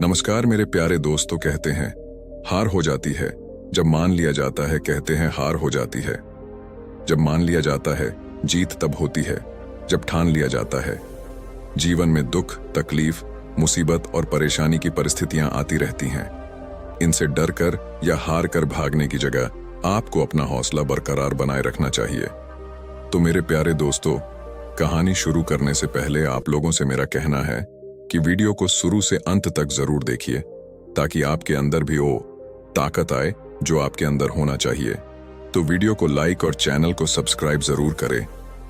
नमस्कार मेरे प्यारे दोस्तों। कहते हैं हार हो जाती है जब मान लिया जाता है, कहते हैं हार हो जाती है जब मान लिया जाता है, जीत तब होती है जब ठान लिया जाता है। जीवन में दुख, तकलीफ, मुसीबत और परेशानी की परिस्थितियां आती रहती हैं। इनसे डर कर या हार कर भागने की जगह आपको अपना हौसला बरकरार बनाए रखना चाहिए। तो मेरे प्यारे दोस्तों, कहानी शुरू करने से पहले आप लोगों से मेरा कहना है कि वीडियो को शुरू से अंत तक जरूर देखिए, ताकि आपके अंदर भी वो ताकत आए जो आपके अंदर होना चाहिए। तो वीडियो को लाइक और चैनल को सब्सक्राइब जरूर करें,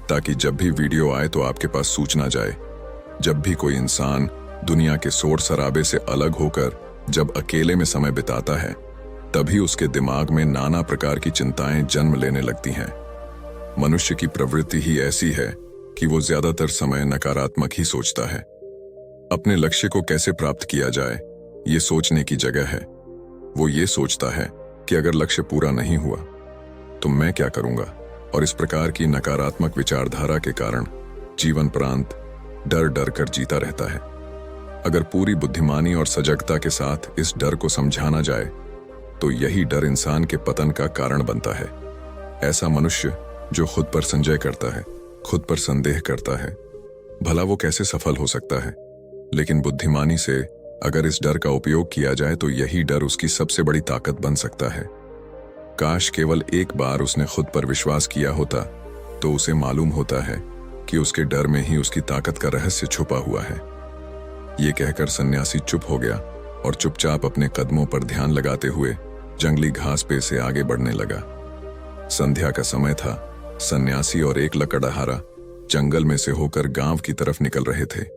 ताकि जब भी वीडियो आए तो आपके पास सूचना जाए। जब भी कोई इंसान दुनिया के शोर शराबे से अलग होकर जब अकेले में समय बिताता है, तभी उसके दिमाग में नाना प्रकार की चिंताएं जन्म लेने लगती हैं। मनुष्य की प्रवृत्ति ही ऐसी है कि वो ज्यादातर समय नकारात्मक ही सोचता है। अपने लक्ष्य को कैसे प्राप्त किया जाए, ये सोचने की जगह है। वो ये सोचता है कि अगर लक्ष्य पूरा नहीं हुआ तो मैं क्या करूंगा, और इस प्रकार की नकारात्मक विचारधारा के कारण जीवन प्रांत डर डर कर जीता रहता है। अगर पूरी बुद्धिमानी और सजगता के साथ इस डर को समझाना जाए तो यही डर इंसान के पतन का कारण बनता है। ऐसा मनुष्य जो खुद पर संजय करता है, खुद पर संदेह करता है, भला वो कैसे सफल हो सकता है। लेकिन बुद्धिमानी से अगर इस डर का उपयोग किया जाए तो यही डर उसकी सबसे बड़ी ताकत बन सकता है। काश केवल एक बार उसने खुद पर विश्वास किया होता तो उसे मालूम होता है कि उसके डर में ही उसकी ताकत का रहस्य छुपा हुआ है। ये कहकर सन्यासी चुप हो गया और चुपचाप अपने कदमों पर ध्यान लगाते हुए जंगली घास पे से आगे बढ़ने लगा। संध्या का समय था। सन्यासी और एक लकड़हारा जंगल में से होकर गांव की तरफ निकल रहे थे।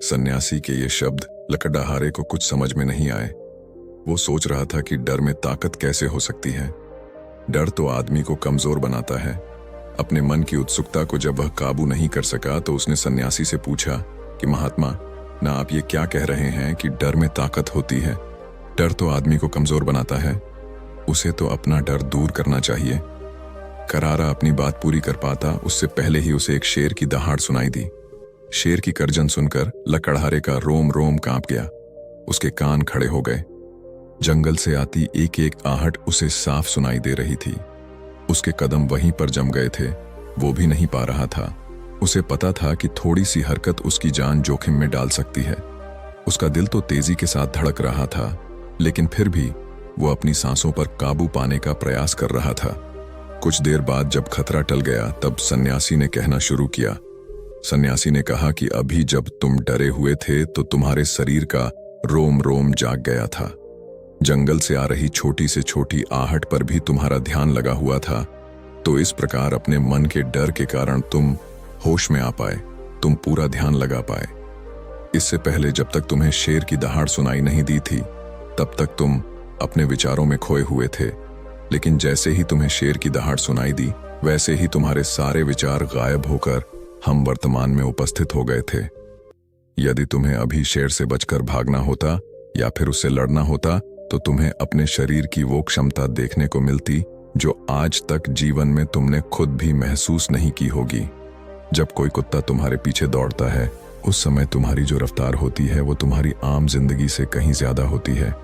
सन्यासी के ये शब्द लकड़हारे को कुछ समझ में नहीं आए। वो सोच रहा था कि डर में ताकत कैसे हो सकती है। डर तो आदमी को कमजोर बनाता है। अपने मन की उत्सुकता को जब वह काबू नहीं कर सका तो उसने सन्यासी से पूछा कि महात्मा, ना आप ये क्या कह रहे हैं कि डर में ताकत होती है? डर तो आदमी को कमजोर बनाता है। उसे तो अपना डर दूर करना चाहिए। करारा अपनी बात पूरी कर पाता उससे पहले ही उसे एक शेर की दहाड़ सुनाई दी। शेर की गर्जन सुनकर लकड़हारे का रोम रोम कांप गया। उसके कान खड़े हो गए। जंगल से आती एक एक आहट उसे साफ सुनाई दे रही थी। उसके कदम वहीं पर जम गए थे। वो भी नहीं पा रहा था। उसे पता था कि थोड़ी सी हरकत उसकी जान जोखिम में डाल सकती है। उसका दिल तो तेजी के साथ धड़क रहा था, लेकिन फिर भी वो अपनी सांसों पर काबू पाने का प्रयास कर रहा था। कुछ देर बाद जब खतरा टल गया तब सन्यासी ने कहना शुरू किया। सन्यासी ने कहा कि अभी जब तुम डरे हुए थे तो तुम्हारे शरीर का रोम रोम जाग गया था। जंगल से आ रही छोटी से छोटी आहट पर भी तुम्हारा ध्यान लगा हुआ था। तो इस प्रकार अपने मन के डर के कारण तुम होश में आ पाए, तुम पूरा ध्यान लगा पाए। इससे पहले जब तक तुम्हें शेर की दहाड़ सुनाई नहीं दी थी तब तक तुम अपने विचारों में खोए हुए थे। लेकिन जैसे ही तुम्हें शेर की दहाड़ सुनाई दी, वैसे ही तुम्हारे सारे विचार गायब होकर हम वर्तमान में उपस्थित हो गए थे। यदि तुम्हें अभी शेर से बचकर भागना होता या फिर उससे लड़ना होता तो तुम्हें अपने शरीर की वो क्षमता देखने को मिलती जो आज तक जीवन में तुमने खुद भी महसूस नहीं की होगी। जब कोई कुत्ता तुम्हारे पीछे दौड़ता है, उस समय तुम्हारी जो रफ्तार होती है वो तुम्हारी आम जिंदगी से कहीं ज्यादा होती है।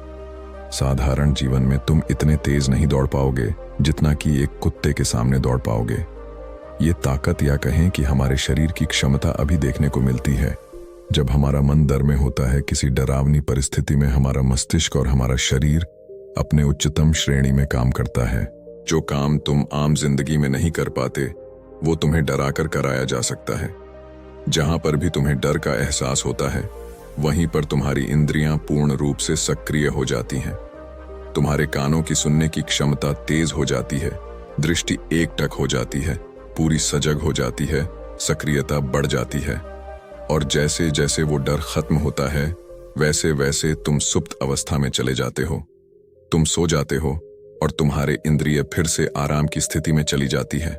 साधारण जीवन में तुम इतने तेज नहीं दौड़ पाओगे जितना कि एक कुत्ते के सामने दौड़ पाओगे। ये ताकत या कहें कि हमारे शरीर की क्षमता अभी देखने को मिलती है जब हमारा मन डर में होता है। किसी डरावनी परिस्थिति में हमारा मस्तिष्क और हमारा शरीर अपने उच्चतम श्रेणी में काम करता है। जो काम तुम आम जिंदगी में नहीं कर पाते वो तुम्हें डराकर कराया जा सकता है। जहां पर भी तुम्हें डर का एहसास होता है वहीं पर तुम्हारी इंद्रियां पूर्ण रूप से सक्रिय हो जाती हैं। तुम्हारे कानों की सुनने की क्षमता तेज हो जाती है, दृष्टि एकटक हो जाती है, पूरी सजग हो जाती है, सक्रियता बढ़ जाती है। और जैसे जैसे वो डर खत्म होता है वैसे वैसे तुम सुप्त अवस्था में चले जाते हो। तुम सो जाते हो और तुम्हारे इंद्रिय फिर से आराम की स्थिति में चली जाती है।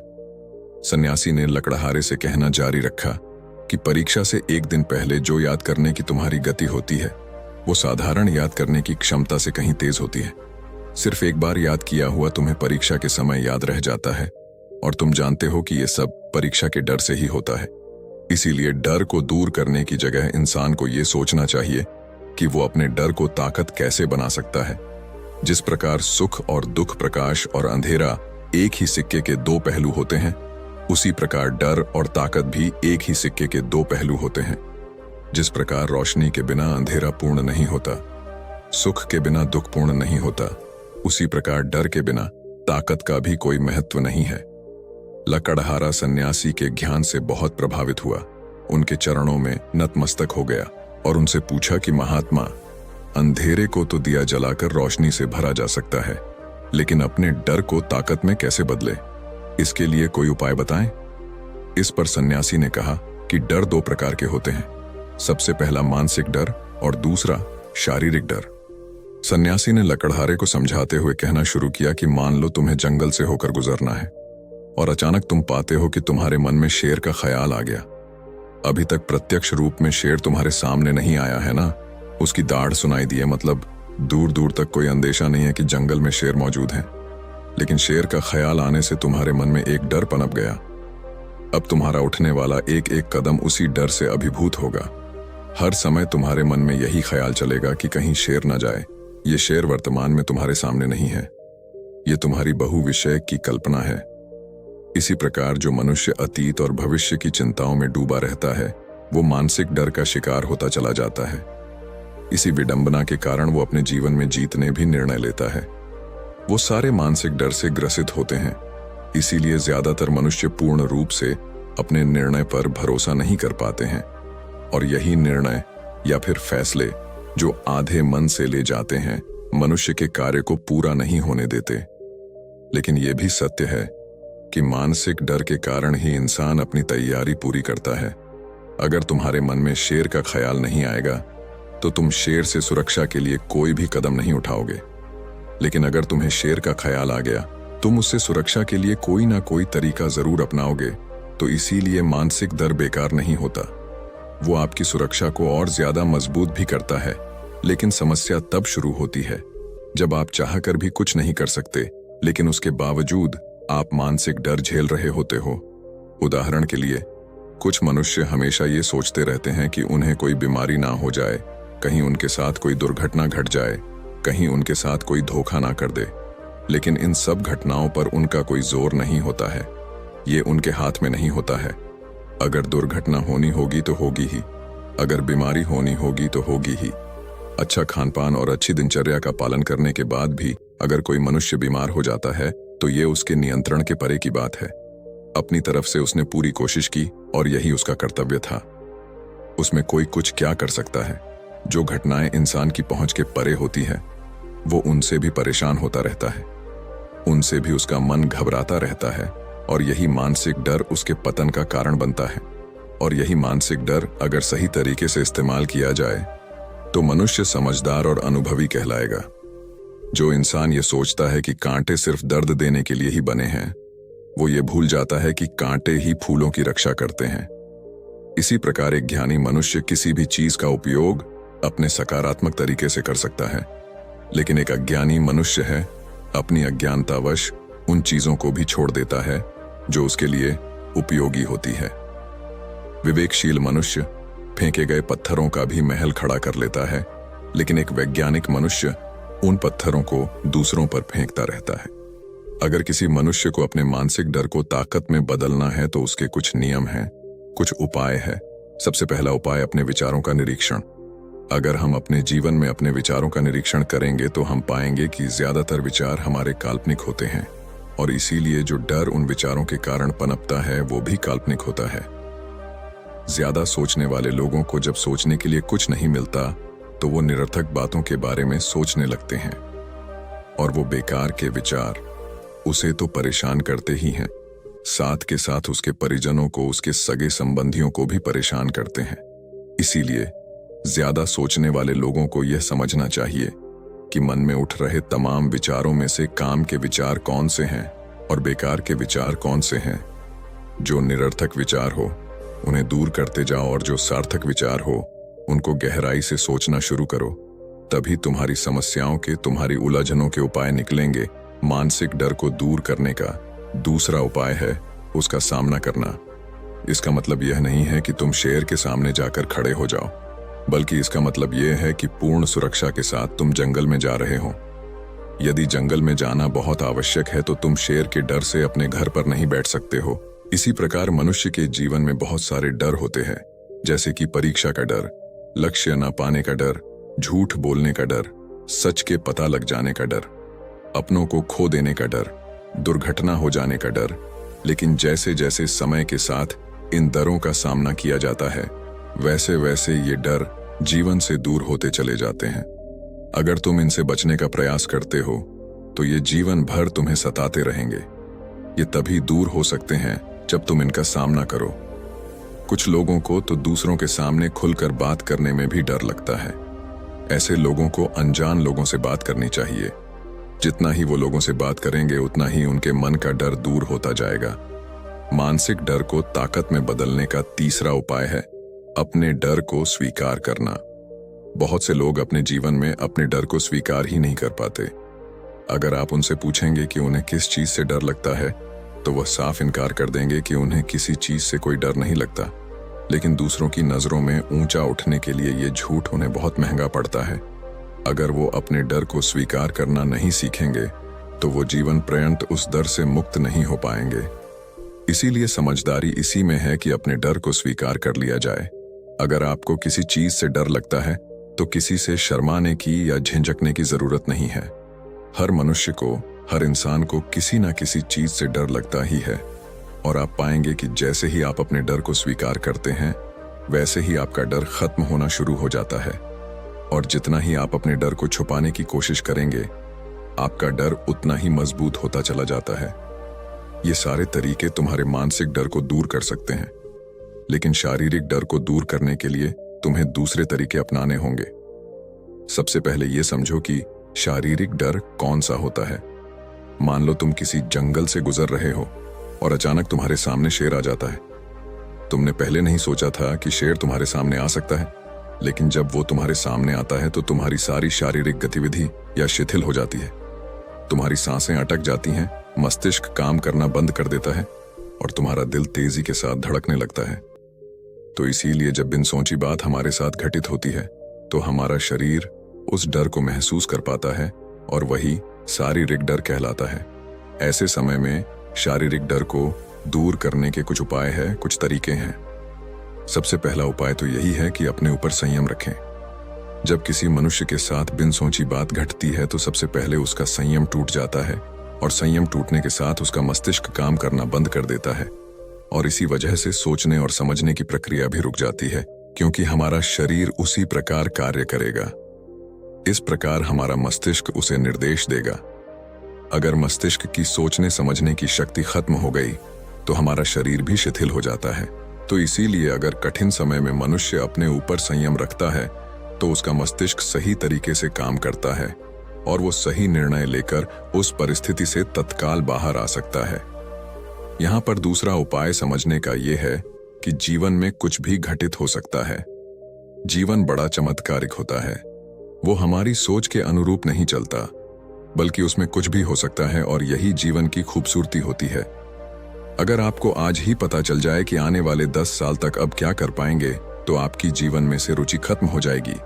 सन्यासी ने लकड़हारे से कहना जारी रखा कि परीक्षा से एक दिन पहले जो याद करने की तुम्हारी गति होती है वो साधारण याद करने की क्षमता से कहीं तेज होती है। सिर्फ एक बार याद किया हुआ तुम्हें परीक्षा के समय याद रह जाता है और तुम जानते हो कि ये सब परीक्षा के डर से ही होता है। इसीलिए डर को दूर करने की जगह इंसान को ये सोचना चाहिए कि वो अपने डर को ताकत कैसे बना सकता है। जिस प्रकार सुख और दुख, प्रकाश और अंधेरा एक ही सिक्के के दो पहलू होते हैं, उसी प्रकार डर और ताकत भी एक ही सिक्के के दो पहलू होते हैं। जिस प्रकार रोशनी के बिना अंधेरा पूर्ण नहीं होता, सुख के बिना दुख पूर्ण नहीं होता, उसी प्रकार डर के बिना ताकत का भी कोई महत्व नहीं है। लकड़हारा सन्यासी के ज्ञान से बहुत प्रभावित हुआ, उनके चरणों में नतमस्तक हो गया और उनसे पूछा कि महात्मा, अंधेरे को तो दिया जलाकर रोशनी से भरा जा सकता है, लेकिन अपने डर को ताकत में कैसे बदले? इसके लिए कोई उपाय बताएं। इस पर सन्यासी ने कहा कि डर दो प्रकार के होते हैं, सबसे पहला मानसिक डर और दूसरा शारीरिक डर। सन्यासी ने लकड़हारे को समझाते हुए कहना शुरू किया कि मान लो तुम्हें जंगल से होकर गुजरना है और अचानक तुम पाते हो कि तुम्हारे मन में शेर का ख्याल आ गया। अभी तक प्रत्यक्ष रूप में शेर तुम्हारे सामने नहीं आया है ना, उसकी दाढ़ सुनाई दी है, मतलब दूर दूर तक कोई अंदेशा नहीं है कि जंगल में शेर मौजूद है, लेकिन शेर का ख्याल आने से तुम्हारे मन में एक डर पनप गया। अब तुम्हारा उठने वाला एक एक कदम उसी डर से अभिभूत होगा। हर समय तुम्हारे मन में यही ख्याल चलेगा कि कहीं शेर न जाए। ये शेर वर्तमान में तुम्हारे सामने नहीं है, ये तुम्हारी बहुविषय की कल्पना है। इसी प्रकार जो मनुष्य अतीत और भविष्य की चिंताओं में डूबा रहता है, वो मानसिक डर का शिकार होता चला जाता है। इसी विडंबना के कारण वो अपने जीवन में जीतने भी निर्णय लेता है। वो सारे मानसिक डर से ग्रसित होते हैं। इसीलिए ज्यादातर मनुष्य पूर्ण रूप से अपने निर्णय पर भरोसा नहीं कर पाते हैं, और यही निर्णय या फिर फैसले जो आधे मन से ले जाते हैं, मनुष्य के कार्य को पूरा नहीं होने देते। लेकिन यह भी सत्य है कि मानसिक डर के कारण ही इंसान अपनी तैयारी पूरी करता है। अगर तुम्हारे मन में शेर का ख्याल नहीं आएगा तो तुम शेर से सुरक्षा के लिए कोई भी कदम नहीं उठाओगे, लेकिन अगर तुम्हें शेर का ख्याल आ गया, तुम उससे सुरक्षा के लिए कोई ना कोई तरीका जरूर अपनाओगे। तो इसीलिए मानसिक डर बेकार नहीं होता, वो आपकी सुरक्षा को और ज्यादा मजबूत भी करता है। लेकिन समस्या तब शुरू होती है जब आप चाहकर भी कुछ नहीं कर सकते, लेकिन उसके बावजूद आप मानसिक डर झेल रहे होते हो। उदाहरण के लिए, कुछ मनुष्य हमेशा ये सोचते रहते हैं कि उन्हें कोई बीमारी ना हो जाए, कहीं उनके साथ कोई दुर्घटना घट जाए, कहीं उनके साथ कोई धोखा ना कर दे। लेकिन इन सब घटनाओं पर उनका कोई जोर नहीं होता है, ये उनके हाथ में नहीं होता है। अगर दुर्घटना होनी होगी तो होगी ही, अगर बीमारी होनी होगी तो होगी ही। अच्छा खानपान और अच्छी दिनचर्या का पालन करने के बाद भी अगर कोई मनुष्य बीमार हो जाता है तो ये उसके नियंत्रण के परे की बात है। अपनी तरफ से उसने पूरी कोशिश की और यही उसका कर्तव्य था। उसमें कोई कुछ क्या कर सकता है? जो घटनाएं इंसान की पहुंच के परे होती है, वो उनसे भी परेशान होता रहता है, उनसे भी उसका मन घबराता रहता है, और यही मानसिक डर उसके पतन का कारण बनता है। और यही मानसिक डर अगर सही तरीके से इस्तेमाल किया जाए तो मनुष्य समझदार और अनुभवी कहलाएगा। जो इंसान ये सोचता है कि कांटे सिर्फ दर्द देने के लिए ही बने हैं, वो ये भूल जाता है कि कांटे ही फूलों की रक्षा करते हैं। इसी प्रकार एक ज्ञानी मनुष्य किसी भी चीज का उपयोग अपने सकारात्मक तरीके से कर सकता है, लेकिन एक अज्ञानी मनुष्य है, अपनी अज्ञानतावश उन चीजों को भी छोड़ देता है जो उसके लिए उपयोगी होती है। विवेकशील मनुष्य फेंके गए पत्थरों का भी महल खड़ा कर लेता है, लेकिन एक वैज्ञानिक मनुष्य उन पत्थरों को दूसरों पर फेंकता रहता है। अगर किसी मनुष्य को अपने मानसिक डर को ताकत में बदलना है तो उसके कुछ नियम हैं, कुछ उपाय है। सबसे पहला उपाय अपने विचारों का निरीक्षण। अगर हम अपने जीवन में अपने विचारों का निरीक्षण करेंगे तो हम पाएंगे कि ज्यादातर विचार हमारे काल्पनिक होते हैं, और इसीलिए जो डर उन विचारों के कारण पनपता है वो भी काल्पनिक होता है। ज्यादा सोचने वाले लोगों को जब सोचने के लिए कुछ नहीं मिलता तो वो निरर्थक बातों के बारे में सोचने लगते हैं, और वो बेकार के विचार उसे तो परेशान करते ही हैं, साथ के साथ उसके परिजनों को, उसके सगे संबंधियों को भी परेशान करते हैं। इसीलिए ज्यादा सोचने वाले लोगों को यह समझना चाहिए कि मन में उठ रहे तमाम विचारों में से काम के विचार कौन से हैं और बेकार के विचार कौन से हैं। जो निरर्थक विचार हो उन्हें दूर करते जाओ, और जो सार्थक विचार हो उनको गहराई से सोचना शुरू करो। तभी तुम्हारी समस्याओं के, तुम्हारी उलझनों के उपाय निकलेंगे। मानसिक डर को दूर करने का दूसरा उपाय है उसका सामना करना। इसका मतलब यह नहीं है कि तुम शेर के सामने जाकर खड़े हो जाओ। बल्कि इसका मतलब यह है कि पूर्ण सुरक्षा के साथ तुम जंगल में जा रहे हो। यदि जंगल में जाना बहुत आवश्यक है तो तुम शेर के डर से अपने घर पर नहीं बैठ सकते हो। इसी प्रकार मनुष्य के जीवन में बहुत सारे डर होते हैं, जैसे कि परीक्षा का डर, लक्ष्य न पाने का डर, झूठ बोलने का डर, सच के पता लग जाने का डर, अपनों को खो देने का डर, दुर्घटना हो जाने का डर। लेकिन जैसे जैसे समय के साथ इन डरों का सामना किया जाता है, वैसे वैसे ये डर जीवन से दूर होते चले जाते हैं। अगर तुम इनसे बचने का प्रयास करते हो तो ये जीवन भर तुम्हें सताते रहेंगे। ये तभी दूर हो सकते हैं जब तुम इनका सामना करो। कुछ लोगों को तो दूसरों के सामने खुलकर बात करने में भी डर लगता है। ऐसे लोगों को अनजान लोगों से बात करनी चाहिए। जितना ही वो लोगों से बात करेंगे उतना ही उनके मन का डर दूर होता जाएगा। मानसिक डर को ताकत में बदलने का तीसरा उपाय है अपने डर को स्वीकार करना। बहुत से लोग अपने जीवन में अपने डर को स्वीकार ही नहीं कर पाते। अगर आप उनसे पूछेंगे कि उन्हें किस चीज से डर लगता है तो वह साफ इनकार कर देंगे कि उन्हें किसी चीज से कोई डर नहीं लगता। लेकिन दूसरों की नजरों में ऊंचा उठने के लिए ये झूठ उन्हें बहुत महंगा पड़ता है। अगर वो अपने डर को स्वीकार करना नहीं सीखेंगे तो वो जीवन पर्यंत उस डर से मुक्त नहीं हो पाएंगे। इसीलिए समझदारी इसी में है कि अपने डर को स्वीकार कर लिया जाए। अगर आपको किसी चीज से डर लगता है तो किसी से शर्माने की या झिझकने की जरूरत नहीं है। हर मनुष्य को, हर इंसान को किसी ना किसी चीज से डर लगता ही है। और आप पाएंगे कि जैसे ही आप अपने डर को स्वीकार करते हैं वैसे ही आपका डर खत्म होना शुरू हो जाता है। और जितना ही आप अपने डर को छुपाने की कोशिश करेंगे आपका डर उतना ही मजबूत होता चला जाता है। ये सारे तरीके तुम्हारे मानसिक डर को दूर कर सकते हैं, लेकिन शारीरिक डर को दूर करने के लिए तुम्हें दूसरे तरीके अपनाने होंगे। सबसे पहले यह समझो कि शारीरिक डर कौन सा होता है। मान लो तुम किसी जंगल से गुजर रहे हो और अचानक तुम्हारे सामने शेर आ जाता है। तुमने पहले नहीं सोचा था कि शेर तुम्हारे सामने आ सकता है, लेकिन जब वो तुम्हारे सामने आता है तो तुम्हारी सारी शारीरिक गतिविधि या शिथिल हो जाती है। तुम्हारी सांसें अटक जाती हैं, मस्तिष्क काम करना बंद कर देता है और तुम्हारा दिल तेजी के साथ धड़कने लगता है। तो इसीलिए जब बिन सोची बात हमारे साथ घटित होती है तो हमारा शरीर उस डर को महसूस कर पाता है और वही शारीरिक डर कहलाता है। ऐसे समय में शारीरिक डर को दूर करने के कुछ उपाय हैं, कुछ तरीके हैं। सबसे पहला उपाय तो यही है कि अपने ऊपर संयम रखें। जब किसी मनुष्य के साथ बिन सोची बात घटती है तो सबसे पहले उसका संयम टूट जाता है और संयम टूटने के साथ उसका मस्तिष्क काम करना बंद कर देता है और इसी वजह से सोचने और समझने की प्रक्रिया भी रुक जाती है, क्योंकि हमारा शरीर उसी प्रकार कार्य करेगा। इस प्रकार हमारा मस्तिष्क उसे निर्देश देगा। अगर मस्तिष्क की सोचने समझने की शक्ति खत्म हो गई तो हमारा शरीर भी शिथिल हो जाता है। तो इसीलिए अगर कठिन समय में मनुष्य अपने ऊपर संयम रखता है तो उसका मस्तिष्क सही तरीके से काम करता है और वो सही निर्णय लेकर उस परिस्थिति से तत्काल बाहर आ सकता है। यहाँ पर दूसरा उपाय समझने का यह है कि जीवन में कुछ भी घटित हो सकता है। जीवन बड़ा चमत्कारिक होता है। वो हमारी सोच के अनुरूप नहीं चलता, बल्कि उसमें कुछ भी हो सकता है और यही जीवन की खूबसूरती होती है। अगर आपको आज ही पता चल जाए कि आने वाले 10 साल तक अब क्या कर पाएंगे तो आपकी जीवन में से रुचि खत्म हो जाएगी।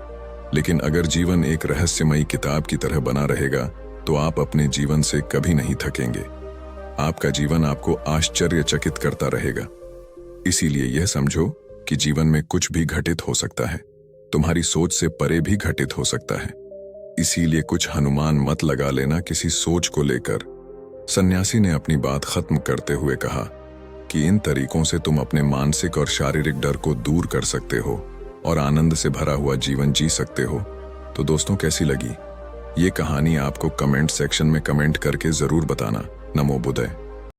लेकिन अगर जीवन एक रहस्यमयी किताब की तरह बना रहेगा तो आप अपने जीवन से कभी नहीं थकेंगे। आपका जीवन आपको आश्चर्यचकित करता रहेगा। इसीलिए यह समझो कि जीवन में कुछ भी घटित हो सकता है, तुम्हारी सोच से परे भी घटित हो सकता है। इसीलिए कुछ अनुमान मत लगा लेना किसी सोच को लेकर। सन्यासी ने अपनी बात खत्म करते हुए कहा कि इन तरीकों से तुम अपने मानसिक और शारीरिक डर को दूर कर सकते हो और आनंद से भरा हुआ जीवन जी सकते हो। तो दोस्तों, कैसी लगी ये कहानी आपको कमेंट सेक्शन में कमेंट करके जरूर बताना। नमो बुद्धाय।